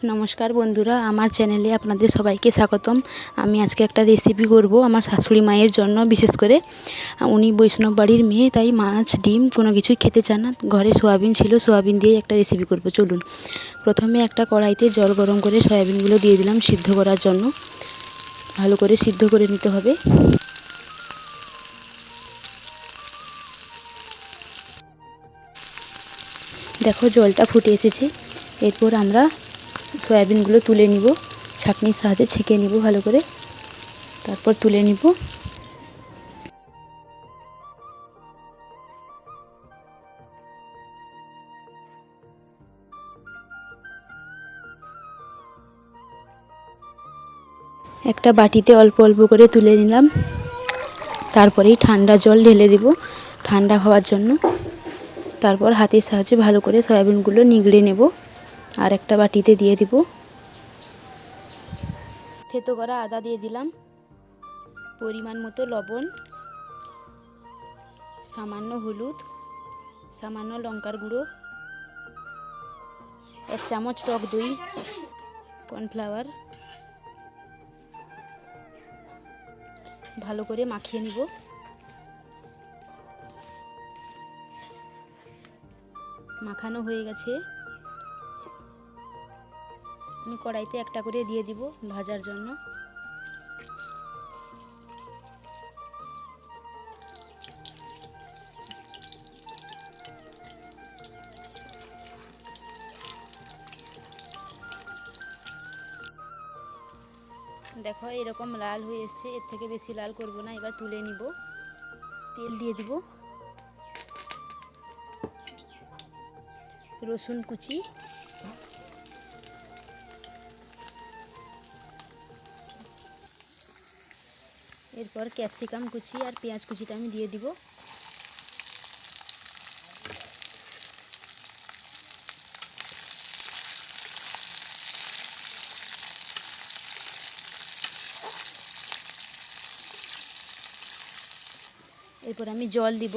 নমস্কার বন্ধুরা, আমার চ্যানেলে আপনাদের সবাইকে স্বাগতম। আমি আজকে একটা রেসিপি করব আমার শাশুড়ি মায়ের জন্য। বিশেষ করে উনি বৈষ্ণব বাড়ির মেয়ে, তাই মাছ ডিম কোনো কিছুই খেতে চান না। ঘরে সোয়াবিন ছিল, সোয়াবিন দিয়ে একটা রেসিপি করব। চলুন, প্রথমে একটা কড়াইতে জল গরম করে সয়াবিনগুলো দিয়ে দিলাম সিদ্ধ করার জন্য। ভালো করে সিদ্ধ করে নিতে হবে। দেখো জলটা ফুটে এসেছে। এরপর আমরা সয়াবিনগুলো তুলে নিব, ছাঁকনির সাহায্যে ছেঁকে নিব ভালো করে, তারপর তুলে নিব। একটা বাটিতে অল্প অল্প করে তুলে নিলাম। তারপরেই ঠান্ডা জল ঢেলে দেব ঠান্ডা হওয়ার জন্য। তারপর হাতের সাহায্যে ভালো করে সয়াবিনগুলো নিগড়ে নেব। আর একটা বাটিতে দিয়ে দিব। থেতো করা আদা দিয়ে দিলাম, পরিমাণ মতো লবণ, সামান্য হলুদ, সামান্য লঙ্কার গুঁড়ো, 1 চামচ টক দই, কর্নফ্লাওয়ার। ভালো করে মাখিয়ে নিব। মাখানো হয়ে গেছে। আমি কড়াইতে একটা করে দিয়ে দিব ভাজার জন্য। দেখো এরকম লাল হয়ে এসছে, এর থেকে বেশি লাল করব না। এবার তুলে নিব। তেল দিয়ে দিব, রসুন কুচি, এরপর ক্যাপসিকাম কুচি আর পেঁয়াজ কুচিটা আমি দিয়ে দিব। এরপর আমি জল দিব,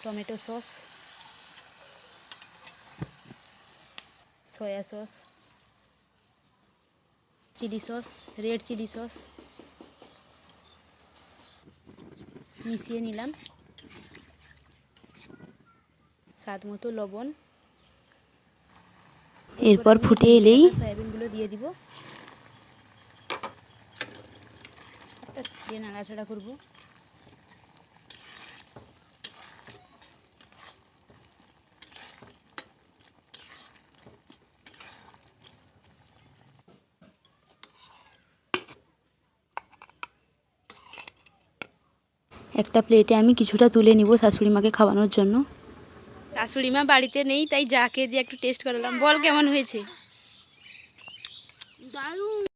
tomato sauce, soya sauce, chilli sauce, red chilli sauce মিশিয়ে নিলাম। স্বাদ মতো লবণ। এরপর ফুটে এলেই সয়াবিনগুলো দিয়ে দিব, দিয়ে নাড়াচাড়া করব। একটা প্লেটে আমি কিছুটা তুলে নিব শাশুড়ি মাকে খাওয়ানোর জন্য। শাশুড়ি মা বাড়িতে নেই, তাই যাকে দিয়ে একটু টেস্ট করালাম। বল কেমন হয়েছে? দারুণ।